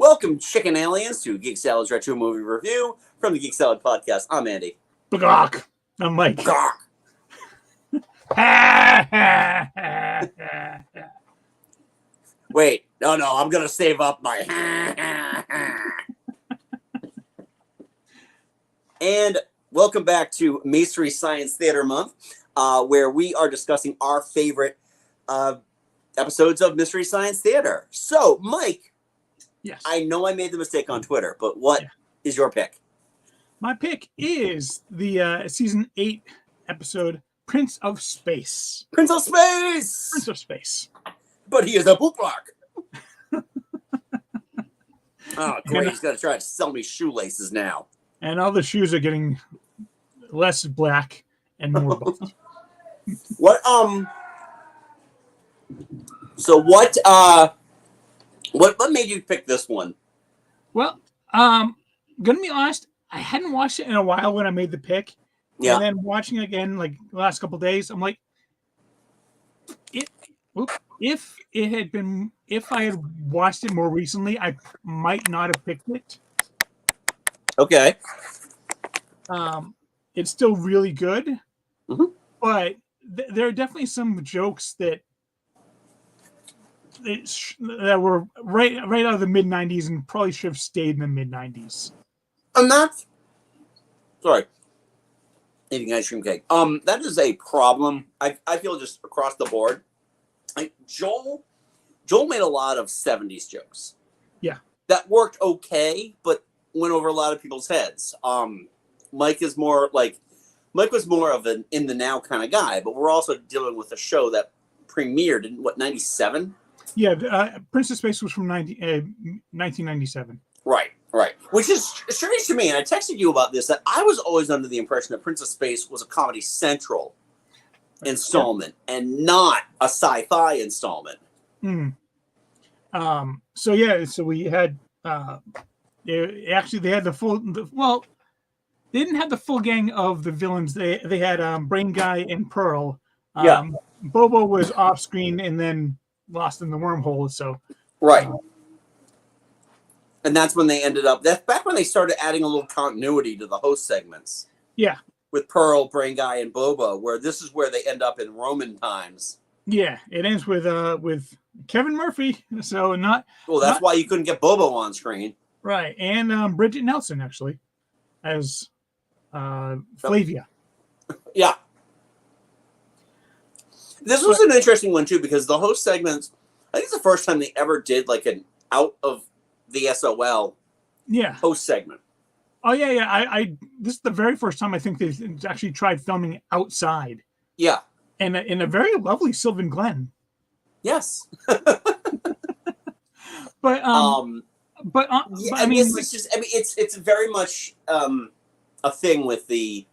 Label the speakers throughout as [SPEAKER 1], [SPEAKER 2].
[SPEAKER 1] Welcome, chicken aliens, to Geek Salad's Retro Movie Review from the Geek Salad Podcast. I'm Andy.
[SPEAKER 2] Bagok. I'm Mike.
[SPEAKER 1] Gawk. Wait, no, I'm going to save up my... And welcome back to May-stery Science Theater Month, where we are discussing our favorite episodes of Mystery Science Theater. So, Mike,
[SPEAKER 2] Yes.
[SPEAKER 1] I know I made the mistake on Twitter, but what is your pick?
[SPEAKER 2] My pick is the season 8 episode Prince of Space.
[SPEAKER 1] Prince of Space!
[SPEAKER 2] Prince of Space.
[SPEAKER 1] But he is a bootlock. Oh, great. He's going to try to sell me shoelaces now.
[SPEAKER 2] And all the shoes are getting less black and more buffed.
[SPEAKER 1] What made you pick this one?
[SPEAKER 2] Well, gonna be honest, I hadn't watched it in a while when I made the pick.
[SPEAKER 1] Yeah.
[SPEAKER 2] And then watching it again, like the last couple of days, I'm like, if I had watched it more recently, I might not have picked it.
[SPEAKER 1] Okay.
[SPEAKER 2] It's still really good,
[SPEAKER 1] Mm-hmm.
[SPEAKER 2] but there are definitely some jokes that were right out of the mid '90s and probably should have stayed in the mid '90s.
[SPEAKER 1] And that's eating ice cream cake. That is a problem. I feel just across the board. Joel made a lot of '70s jokes.
[SPEAKER 2] Yeah,
[SPEAKER 1] that worked okay, but went over a lot of people's heads. Mike was more of an in the now kind of guy, but we're also dealing with a show that premiered in '97.
[SPEAKER 2] Yeah, Prince of Space was from 1997.
[SPEAKER 1] Right. Which is strange to me, and I texted you about this, that I was always under the impression that Prince of Space was a Comedy Central installment and not a Sci-Fi installment.
[SPEAKER 2] So we had they had the full. They didn't have the full gang of the villains. They had Brain Guy and Pearl. Bobo was off screen and then lost in the wormhole. So
[SPEAKER 1] right. And that's when they ended up. That's back when they started adding a little continuity to the host segments. Yeah. With Pearl, Brain Guy, and Bobo, where this is where they end up in Roman times.
[SPEAKER 2] Yeah, it ends with Kevin Murphy. So
[SPEAKER 1] that's why you couldn't get Bobo on screen.
[SPEAKER 2] Right, and Bridget Nelson actually as Flavia.
[SPEAKER 1] Yeah. This was an interesting one too, because the host segments, I think it's the first time they ever did like an out of the SOL host segment.
[SPEAKER 2] Oh yeah. I this is the very first time I think they've actually tried filming outside. Yeah. And in a very lovely Sylvan Glen. Yes.
[SPEAKER 1] It's very much a thing with the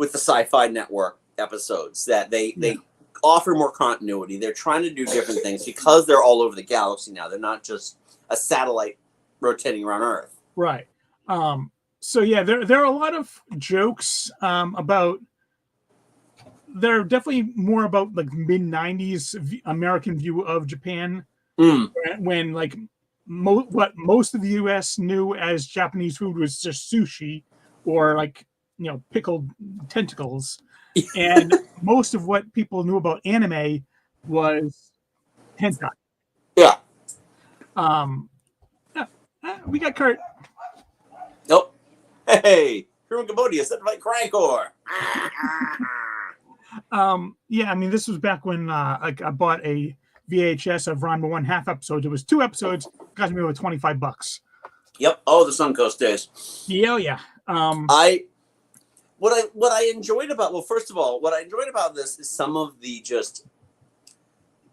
[SPEAKER 1] Sci-Fi Network episodes that they offer more continuity. They're trying to do different things because they're all over the galaxy now. They're not just a satellite rotating around Earth.
[SPEAKER 2] Right. There are a lot of jokes about. They're definitely more about like mid '90s American view of Japan, when like what most of the U.S. knew as Japanese food was just sushi or pickled tentacles, and most of what people knew about anime was hentai. Yeah. We got Kurt.
[SPEAKER 1] Nope. Hey, Truman Cambodia said like Crankor.
[SPEAKER 2] This was back when I bought a VHS of Ranma 1/2 episodes. It was 2 episodes, got me over $25.
[SPEAKER 1] Yep. Oh, the Suncoast days.
[SPEAKER 2] Yeah.
[SPEAKER 1] What I enjoyed about what I enjoyed about this is some of the just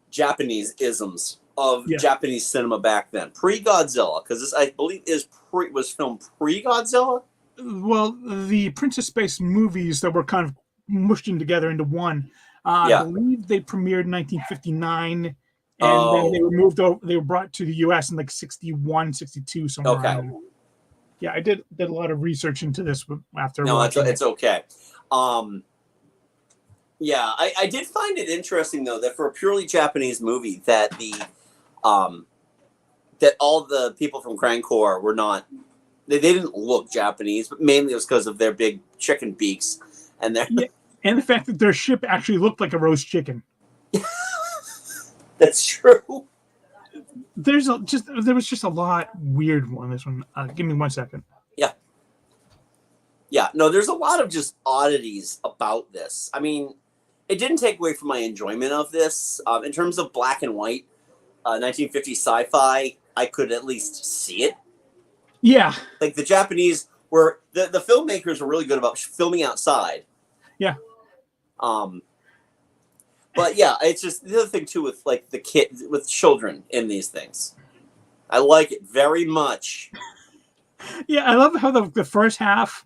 [SPEAKER 1] Japanese isms of Japanese cinema back then, pre-Godzilla, because this I believe was filmed pre-Godzilla.
[SPEAKER 2] Well, the Prince of Space movies that were kind of mushed in together into one. I believe they premiered in 1959, and then they were moved over. They were brought to the U.S. in like 61, 62, somewhere. Okay. Yeah, I did a lot of research into this after.
[SPEAKER 1] No, it's okay. I did find it interesting though that for a purely Japanese movie that that all the people from Crankor were not. They didn't look Japanese, but mainly it was because of their big chicken beaks and their.
[SPEAKER 2] Yeah, and the fact that their ship actually looked like a roast chicken.
[SPEAKER 1] That's true.
[SPEAKER 2] There was just a lot weird on this one. Give me 1 second.
[SPEAKER 1] Yeah, no, there's a lot of just oddities about this. I mean, it didn't take away from my enjoyment of this. In terms of black and white, 1950s sci-fi, I could at least see it.
[SPEAKER 2] Yeah.
[SPEAKER 1] Like the Japanese were, the filmmakers were really good about filming outside.
[SPEAKER 2] Yeah.
[SPEAKER 1] But yeah, it's just the other thing too with like the kid with children in these things. I like it very much.
[SPEAKER 2] Yeah, I love how the first half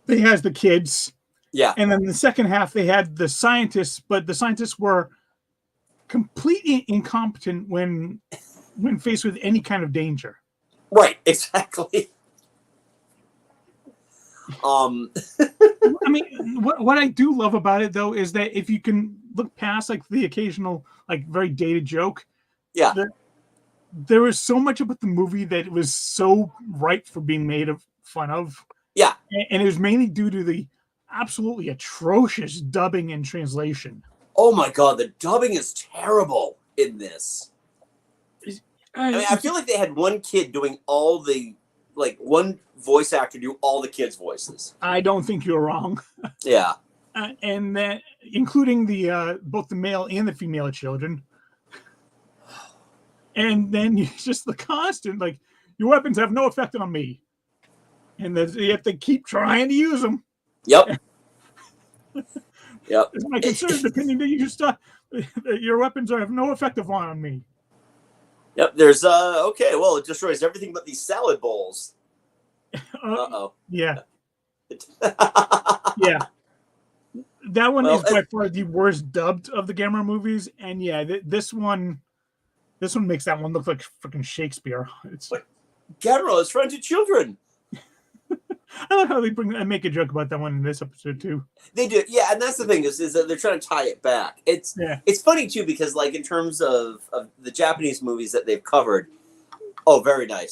[SPEAKER 2] they has the kids.
[SPEAKER 1] Yeah.
[SPEAKER 2] And then the second half they had the scientists, but the scientists were completely incompetent when faced with any kind of danger.
[SPEAKER 1] Right, exactly.
[SPEAKER 2] I mean, what I do love about it though is that if you can look past like the occasional like very dated joke,
[SPEAKER 1] yeah,
[SPEAKER 2] there was so much about the movie that it was so ripe for being made fun of.
[SPEAKER 1] Yeah,
[SPEAKER 2] and it was mainly due to the absolutely atrocious dubbing and translation.
[SPEAKER 1] Oh my god, the dubbing is terrible in this. I mean, I feel like they had one kid doing all the, like one voice actor do all the kids' voices.
[SPEAKER 2] I don't think you're wrong.
[SPEAKER 1] Yeah.
[SPEAKER 2] And that, including the both the male and the female children. And then just the constant, like, your weapons have no effect on me. And you have to keep trying to use them.
[SPEAKER 1] Yep. Yep.
[SPEAKER 2] It's my concerted opinion that you just your weapons have no effect on me.
[SPEAKER 1] Yep. There's okay. Well, it destroys everything but these salad bowls. Uh-oh.
[SPEAKER 2] Yeah. Yeah. That one is by far the worst dubbed of the Gamera movies, and yeah, this one makes that one look like freaking Shakespeare. It's like
[SPEAKER 1] Gamera is friend to children.
[SPEAKER 2] I love how they make a joke about that one in this episode too.
[SPEAKER 1] They do, yeah, and that's the thing is that they're trying to tie it back. It's funny too because like in terms of the Japanese movies that they've covered, oh, very nice,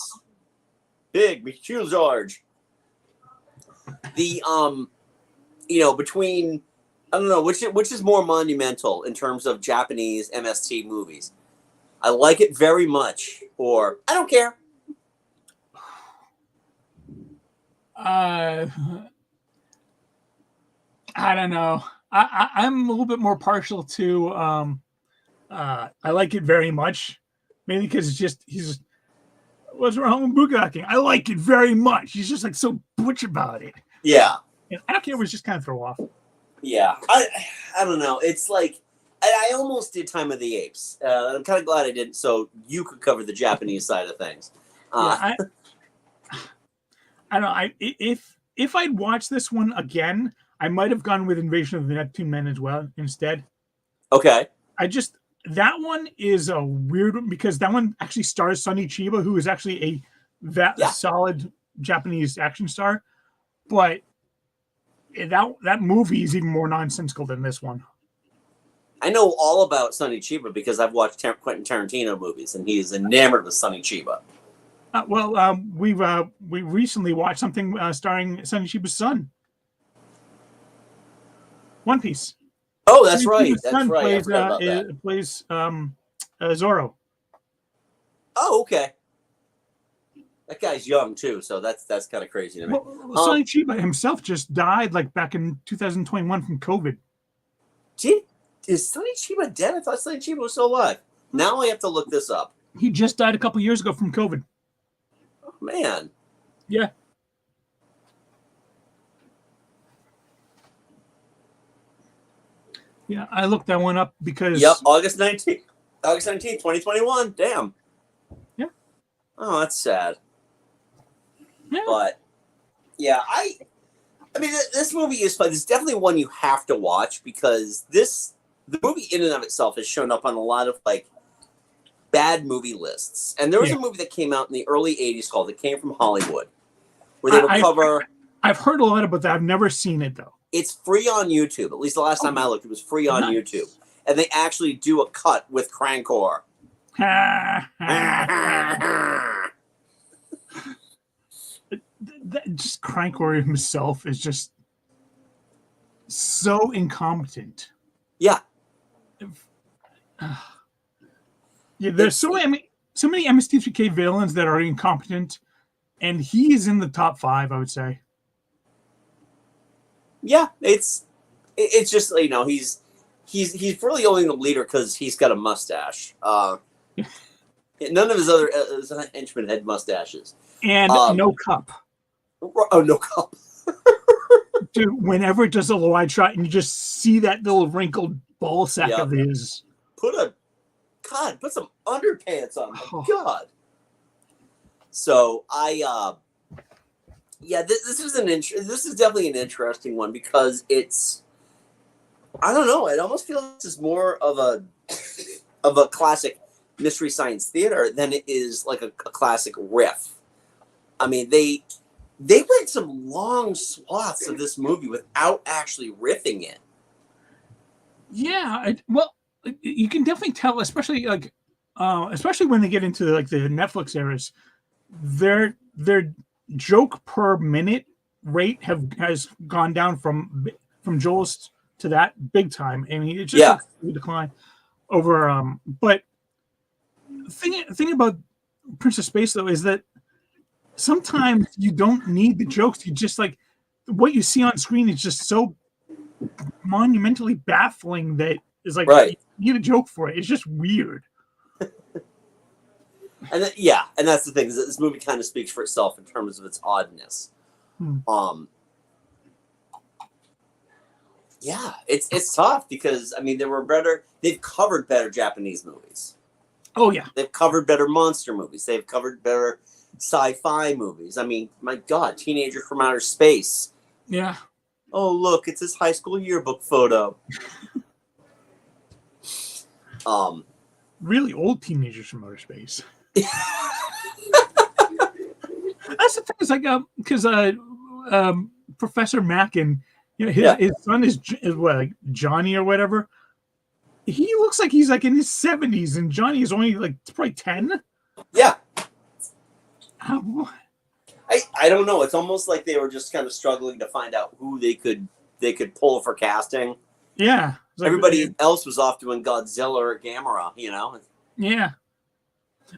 [SPEAKER 1] big, huge, large. The between I don't know which is more monumental in terms of Japanese MST movies. I like it very much, or I don't care.
[SPEAKER 2] I don't know. I'm a little bit more partial to I like it very much, mainly because he's what's wrong with bukkake? I like it very much. He's just like so butch about it.
[SPEAKER 1] Yeah.
[SPEAKER 2] And I don't care. It was just kind of throw off.
[SPEAKER 1] Yeah, I don't know. It's like I almost did Time of the Apes. I'm kind of glad I didn't, so you could cover the Japanese side of things.
[SPEAKER 2] I don't know. If I'd watched this one again, I might have gone with Invasion of the Neptune Men as well instead.
[SPEAKER 1] Okay.
[SPEAKER 2] That one is a weird one because that one actually stars Sonny Chiba, who is actually a solid Japanese action star, but that movie is even more nonsensical than this one.
[SPEAKER 1] I know all about Sonny Chiba because I've watched Quentin Tarantino movies, and he is enamored with Sonny Chiba. We recently watched something starring Sonny Chiba's son. One Piece. Oh, that's right. That's right.
[SPEAKER 2] Plays Zoro.
[SPEAKER 1] Oh, okay. That guy's young too, so that's kind of crazy to me.
[SPEAKER 2] Well, Sonny Chiba himself just died like back in 2021 from COVID.
[SPEAKER 1] Is Sonny Chiba dead? I thought Sonny Chiba was still alive. Now I have to look this up.
[SPEAKER 2] He just died a couple years ago from COVID.
[SPEAKER 1] Oh, man.
[SPEAKER 2] Yeah. Yeah, I looked that one up because...
[SPEAKER 1] Yep, August 19th, 2021. Damn.
[SPEAKER 2] Yeah.
[SPEAKER 1] Oh, that's sad.
[SPEAKER 2] Yeah.
[SPEAKER 1] But, yeah, I mean, this movie is fun. It's definitely one you have to watch because the movie in and of itself has shown up on a lot of, like, bad movie lists. And there was a movie that came out in the early 80s called It Came from Hollywood, where they would cover...
[SPEAKER 2] I've heard a lot about that. I've never seen it, though.
[SPEAKER 1] It's free on YouTube. At least the last time I looked, it was free on YouTube. And they actually do a cut with Crankor
[SPEAKER 2] Just Crank-Warrior himself is just so incompetent.
[SPEAKER 1] Yeah.
[SPEAKER 2] Yeah, there's so many MST3K villains that are incompetent, and he is in the top 5, I would say.
[SPEAKER 1] Yeah, it's just, you know, he's really only the leader because he's got a mustache. None of his other henchmen had mustaches.
[SPEAKER 2] And no cup.
[SPEAKER 1] Oh, no cup.
[SPEAKER 2] Dude, whenever it does a wide shot and you just see that little wrinkled ball sack of his.
[SPEAKER 1] Put some underpants on. Oh. God. So this is definitely an interesting one because it's, I don't know, it almost feels this is more of a classic Mystery Science Theater than it is like a classic riff. I mean, they went some long swaths of this movie without actually riffing it.
[SPEAKER 2] Yeah, well, you can definitely tell, especially when they get into like the Netflix eras, their joke per minute rate has gone down from Joel's to that big time. I mean, it's just a decline over. But the thing about Prince of Space though is that sometimes you don't need the jokes. You just like what you see on screen is just so monumentally baffling that is like you need a joke for it. It's just weird.
[SPEAKER 1] And that's the thing. Is that this movie kind of speaks for itself in terms of its oddness. It's tough because I mean they've covered better Japanese movies.
[SPEAKER 2] Oh yeah,
[SPEAKER 1] they've covered better monster movies. They've covered better sci-fi movies. I mean, my God, Teenager from Outer Space.
[SPEAKER 2] Yeah.
[SPEAKER 1] Oh look, it's his high school yearbook photo.
[SPEAKER 2] Really old Teenagers from Outer Space. That's the thing. Is like because Professor Mackin, you know, his son is what, like Johnny or whatever. He looks like he's like in his 70s, and Johnny is only like probably 10.
[SPEAKER 1] Yeah.
[SPEAKER 2] How?
[SPEAKER 1] I don't know. It's almost like they were just kind of struggling to find out who they could pull for casting.
[SPEAKER 2] Yeah.
[SPEAKER 1] Like everybody else was off doing Godzilla or Gamera, you know.
[SPEAKER 2] Yeah.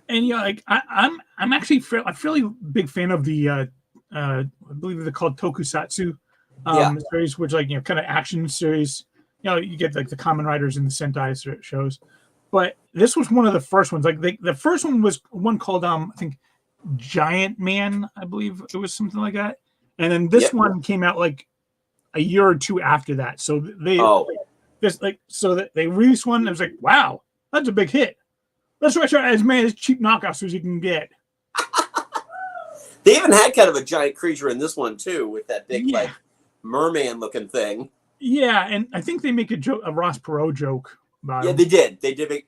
[SPEAKER 2] And yeah, like I'm actually a fairly big fan of the I believe they're called Tokusatsu series, which like, you know, kind of action series. You know, you get like the Kamen Riders and the Sentai shows, but this was one of the first ones. Like the first one was one called I think Giant Man, I believe it was something like that, and then this one came out like a year or two after that. So they they released one. And I was like, wow, that's a big hit. Let's try as many cheap knockoffs as you can get.
[SPEAKER 1] They even had kind of a giant creature in this one too, with that big like merman looking thing.
[SPEAKER 2] Yeah, and I think they make a Ross Perot joke about him.
[SPEAKER 1] They did. They did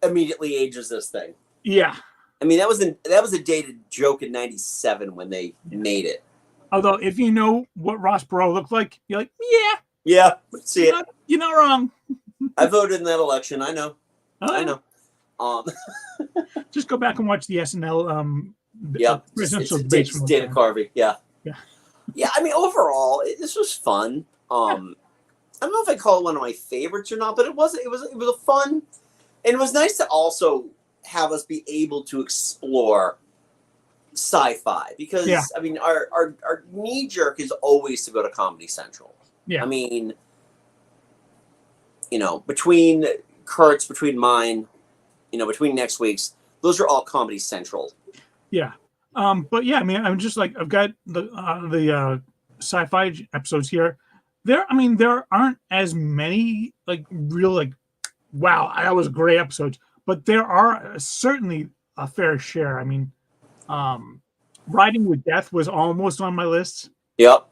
[SPEAKER 1] immediately ages this thing.
[SPEAKER 2] Yeah.
[SPEAKER 1] I mean, that was a dated joke in '97 when they made it.
[SPEAKER 2] Although, if you know what Ross Perot looked like, you're like,
[SPEAKER 1] yeah, see it.
[SPEAKER 2] You're not wrong.
[SPEAKER 1] I voted in that election. I know. I know.
[SPEAKER 2] Just go back and watch the SNL. Presidential debates
[SPEAKER 1] it's Dana Carvey. Yeah. I mean, overall, this was fun. I don't know if I call it one of my favorites or not, but it was a fun, and it was nice to also have us be able to explore sci-fi because I mean our knee jerk is always to go to Comedy Central. Yeah. I mean, you know, between Kurt's, between mine, you know, between next week's, those are all Comedy Central. Yeah.
[SPEAKER 2] But yeah, I mean, I'm just like, I've got the sci-fi episodes here. There aren't as many like real like, wow, that was a great episode. But there are certainly a fair share. I mean, Riding with Death was almost on my list.
[SPEAKER 1] Yep.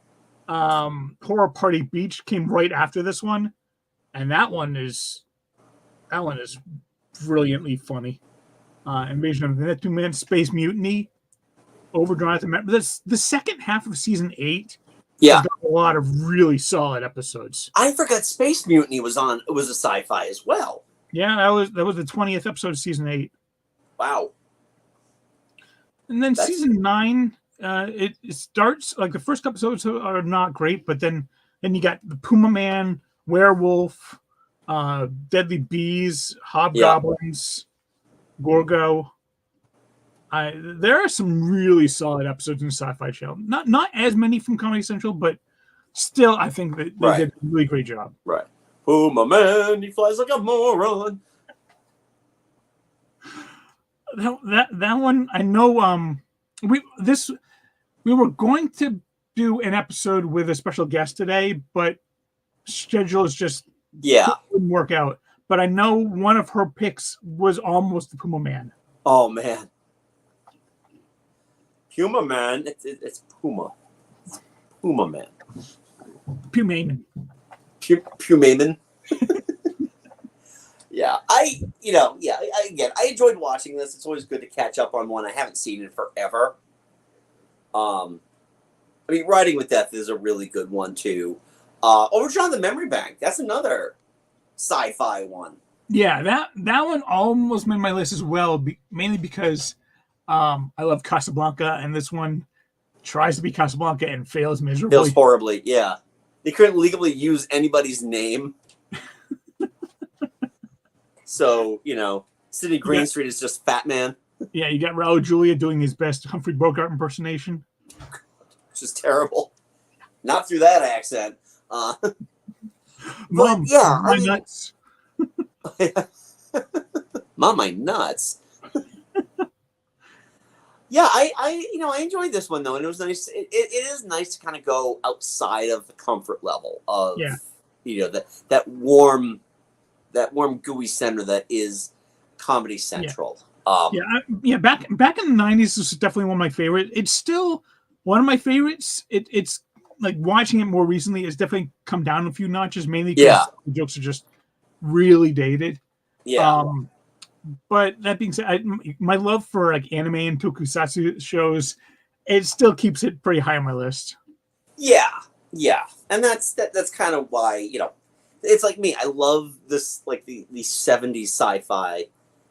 [SPEAKER 2] Horror Party Beach came right after this one, and that one is brilliantly funny. Invasion of the Neptune, Space Mutiny, Overdrive. The second half of season 8.
[SPEAKER 1] Yeah,
[SPEAKER 2] a lot of really solid episodes.
[SPEAKER 1] I forgot Space Mutiny was a sci-fi as well.
[SPEAKER 2] Yeah, that was the 20th episode of season 8.
[SPEAKER 1] Wow.
[SPEAKER 2] And then season 9, it starts like the first episodes are not great, but then you got the Puma Man, Werewolf, Deadly Bees, Hobgoblins, Gorgo. There are some really solid episodes in the Sci-Fi Channel. Not as many from Comedy Central, but still, I think that they did a really great job.
[SPEAKER 1] Right. Puma Man, he flies like a moron.
[SPEAKER 2] That one, I know. We were going to do an episode with a special guest today, but schedules just didn't work out. But I know one of her picks was almost the Puma Man.
[SPEAKER 1] Oh man, Puma Man, it's Puma. It's Puma Man.
[SPEAKER 2] Pumaman.
[SPEAKER 1] Pumaman. Yeah, I enjoyed watching this. It's always good to catch up on one. I haven't seen in forever. I mean, Riding with Death is a really good one too. Overdrawn the Memory Bank. That's another sci-fi one.
[SPEAKER 2] Yeah, that one almost made my list as well, mainly because I love Casablanca, and this one tries to be Casablanca and fails miserably.
[SPEAKER 1] Fails horribly. Yeah, they couldn't legally use anybody's name. So, Sidney Greenstreet is just Fat Man. Yeah,
[SPEAKER 2] you got Raul Julia doing his best Humphrey Bogart impersonation.
[SPEAKER 1] Which is terrible. Not through that accent.
[SPEAKER 2] Mom,
[SPEAKER 1] yeah,
[SPEAKER 2] my nuts.
[SPEAKER 1] Mom, my nuts. Yeah, I enjoyed this one though, and it was nice. It is nice to kind of go outside of the comfort level of that warm gooey center that is Comedy Central.
[SPEAKER 2] Back in the 90s, this was definitely one of my favorites. It's still one of my favorites. It's like watching it more recently, it's definitely come down a few notches, mainly because the jokes are just really dated.
[SPEAKER 1] Yeah.
[SPEAKER 2] But that being said, my love for like anime and tokusatsu shows, it still keeps it pretty high on my list.
[SPEAKER 1] Yeah, and that's kind of why it's like me. I love this like the 70s sci-fi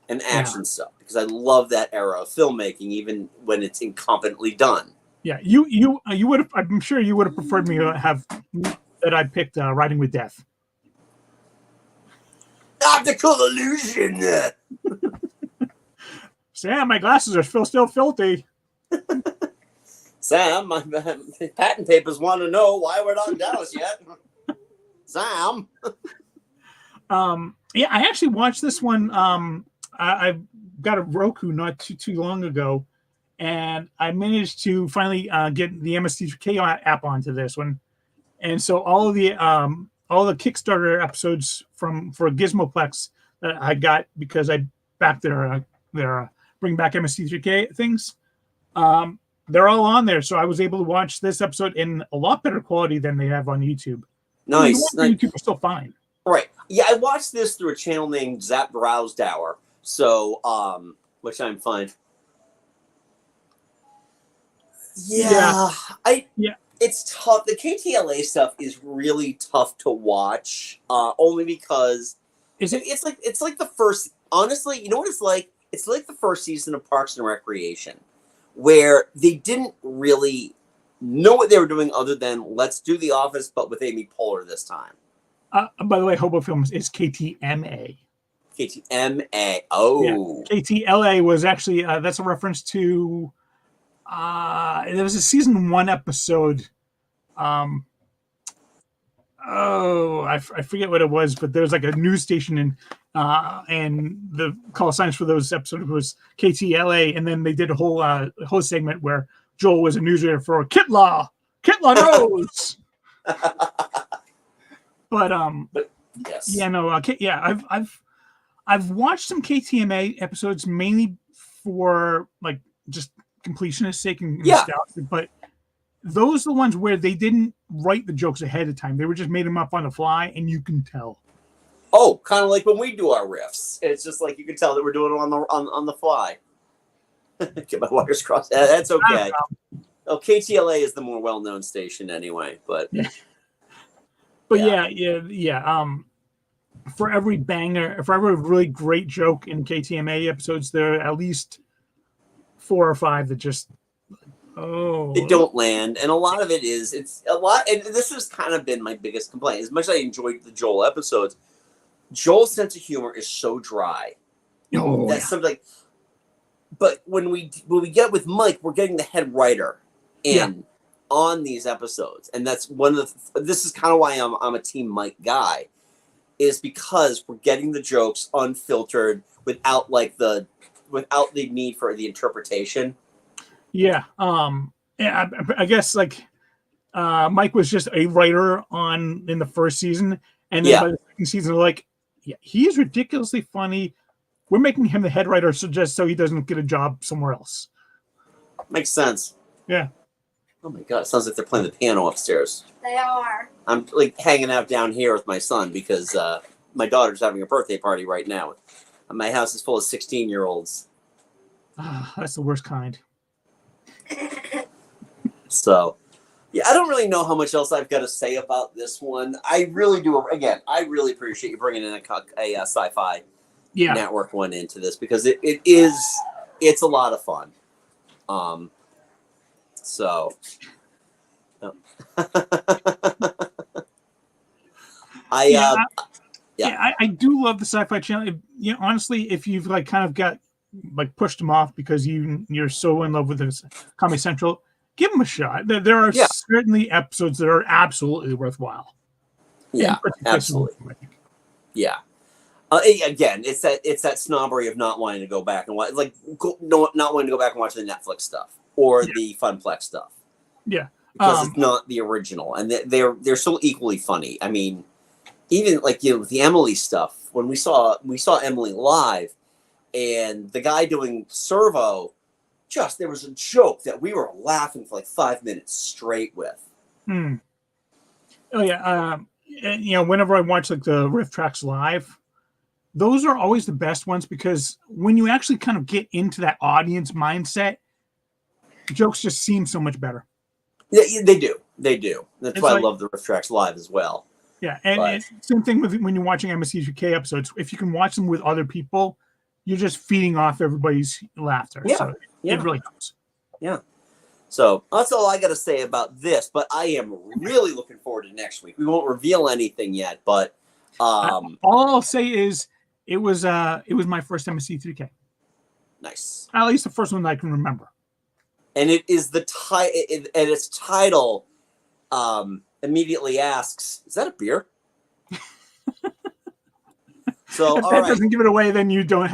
[SPEAKER 1] and action stuff because I love that era of filmmaking, even when it's incompetently done. Yeah,
[SPEAKER 2] you would have. I'm sure you would have preferred me to have that I picked Riding with Death.
[SPEAKER 1] Optical illusion.
[SPEAKER 2] Sam, my glasses are still filthy.
[SPEAKER 1] Sam, my patent papers want to know why we're not in Dallas yet. Sam.
[SPEAKER 2] Yeah, I actually watched this one. I got a Roku not too long ago, and I managed to finally get the MST3K app onto this one. And so all the Kickstarter episodes for Gizmoplex that I got because I backed their Bring Back MST3K things, they're all on there. So I was able to watch this episode in a lot better quality than they have on YouTube.
[SPEAKER 1] Nice.
[SPEAKER 2] YouTube is still fine.
[SPEAKER 1] Right. Yeah, I watched this through a channel named Zap Browsdower. So, which I'm fine. Yeah. It's tough. The KTLA stuff is really tough to watch. Only because it's like the first. Honestly, you know what it's like? It's like the first season of Parks and Recreation, where they didn't really know what they were doing other than let's do The Office, but with Amy Poehler this time.
[SPEAKER 2] By the way, Hobo Films is KTMA.
[SPEAKER 1] KTMA. Oh.
[SPEAKER 2] Yeah. KTLA was actually that's a reference to. There was a season 1 episode. I forget what it was, but there was like a news station and the call signs for those episodes was KTLA, and then they did a whole segment where Joel was a newsreader for Kitlaw. Kitlaw knows. But
[SPEAKER 1] yes.
[SPEAKER 2] Yeah, no, I've watched some KTMA episodes mainly for like just completionist sake and nostalgia, but those are the ones where they didn't write the jokes ahead of time. They were just made them up on the fly, and you can tell.
[SPEAKER 1] Oh, kind of like when we do our riffs. It's just like you can tell that we're doing it on the fly. Get my wires crossed. That's okay. Oh, KTLA is the more well-known station anyway, but
[SPEAKER 2] yeah. But yeah. for every banger, for every really great joke in KTMA episodes, there are at least 4 or 5 that just
[SPEAKER 1] they don't land, and a lot of it is it's a lot. And this has kind of been my biggest complaint. As much as I enjoyed the Joel episodes, Joel's sense of humor is so dry. That's something like. But when we get with Mike, we're getting the head writer in on these episodes, and that's one of the. This is kind of why I'm a Team Mike guy, is because we're getting the jokes unfiltered without the need for the interpretation.
[SPEAKER 2] Yeah. I guess Mike was just a writer in the first season, and then by the second season, they're like, yeah, he's ridiculously funny. We're making him the head writer just so he doesn't get a job somewhere else.
[SPEAKER 1] Makes sense.
[SPEAKER 2] Yeah.
[SPEAKER 1] Oh my god, it sounds like they're playing the piano upstairs.
[SPEAKER 3] They are.
[SPEAKER 1] I'm hanging out down here with my son because my daughter's having a birthday party right now. My house is full of 16-year-olds.
[SPEAKER 2] That's the worst kind.
[SPEAKER 1] So, yeah, I don't really know how much else I've got to say about this one. I really do. Again, I really appreciate you bringing in a Sci-Fi Network one into this because it's a lot of fun. So,
[SPEAKER 2] I do love the Sci-Fi Channel. Honestly, if you've kind of got pushed them off because you're so in love with this Comedy Central, give them a shot. There are certainly episodes that are absolutely worthwhile.
[SPEAKER 1] Yeah, absolutely. Yeah. Again, it's that snobbery of not wanting to go back and watch, not wanting to go back and watch the Netflix stuff or the Funplex stuff.
[SPEAKER 2] Yeah,
[SPEAKER 1] because it's not the original, and they're so equally funny. I mean, even with the Emily stuff, when we saw Emily live, and the guy doing Servo, there was a joke that we were laughing for 5 minutes straight with.
[SPEAKER 2] Oh yeah, and whenever I watch the riff tracks live, those are always the best ones because when you actually kind of get into that audience mindset, jokes just seem so much better.
[SPEAKER 1] Yeah, they do. They do. That's why I love the riff tracks live as well.
[SPEAKER 2] Yeah, and same thing with when you're watching MST3K episodes. If you can watch them with other people, you're just feeding off everybody's laughter.
[SPEAKER 1] Yeah,
[SPEAKER 2] so it really helps.
[SPEAKER 1] Yeah. So that's all I got to say about this. But I am really looking forward to next week. We won't reveal anything yet, but
[SPEAKER 2] all I'll say is it was my first MST3K.
[SPEAKER 1] Nice.
[SPEAKER 2] At least the first one that I can remember.
[SPEAKER 1] And it is and its title immediately asks, "Is that a beer?" So
[SPEAKER 2] if that doesn't give it away, then you've never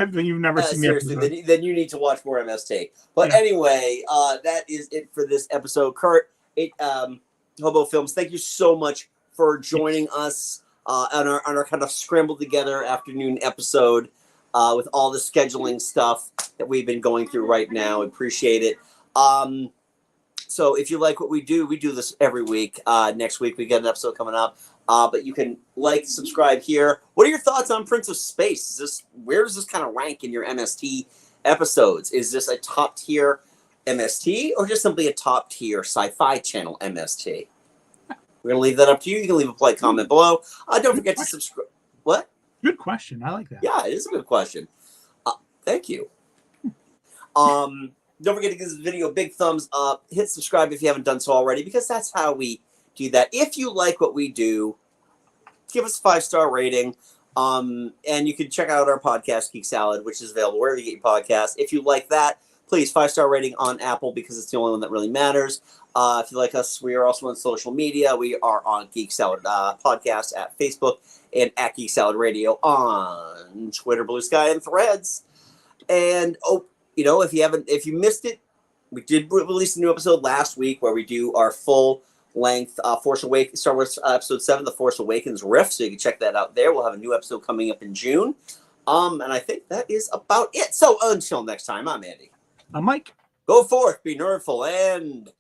[SPEAKER 2] seen
[SPEAKER 1] seriously,
[SPEAKER 2] the episode.
[SPEAKER 1] Then you need to watch more MST. But anyway, that is it for this episode. Kurt, Hobo Films, thank you so much for joining us on our kind of scrambled together afternoon episode with all the scheduling stuff that we've been going through right now. Appreciate it. So if you like what we do this every week. Next week we got an episode coming up. But you can subscribe here. What are your thoughts on Prince of Space? Where does this kind of rank in your MST episodes? Is this a top tier MST or just simply a top tier Sci-Fi Channel MST? We're gonna leave that up to you. You can leave a polite comment below. Don't forget to subscribe. What?
[SPEAKER 2] Good question. I like that.
[SPEAKER 1] Yeah, it is a good question. Thank you. Don't forget to give this video a big thumbs up. Hit subscribe if you haven't done so already, because that's how we do that. If you like what we do, give us a 5-star rating. And you can check out our podcast, Geek Salad, which is available wherever you get your podcasts. If you like that, please 5-star rating on Apple because it's the only one that really matters. If you like us, we are also on social media. We are on Geek Salad Podcast at Facebook and at Geek Salad Radio on Twitter, Blue Sky, and Threads. And if you missed it, we did release a new episode last week where we do our full length Force Awakens, Star Wars Episode 7, The Force Awakens riff, so you can check that out there. We'll have a new episode coming up in June. And I think that is about it. So until next time, I'm Andy.
[SPEAKER 2] I'm Mike.
[SPEAKER 1] Go forth, be nerdful, and...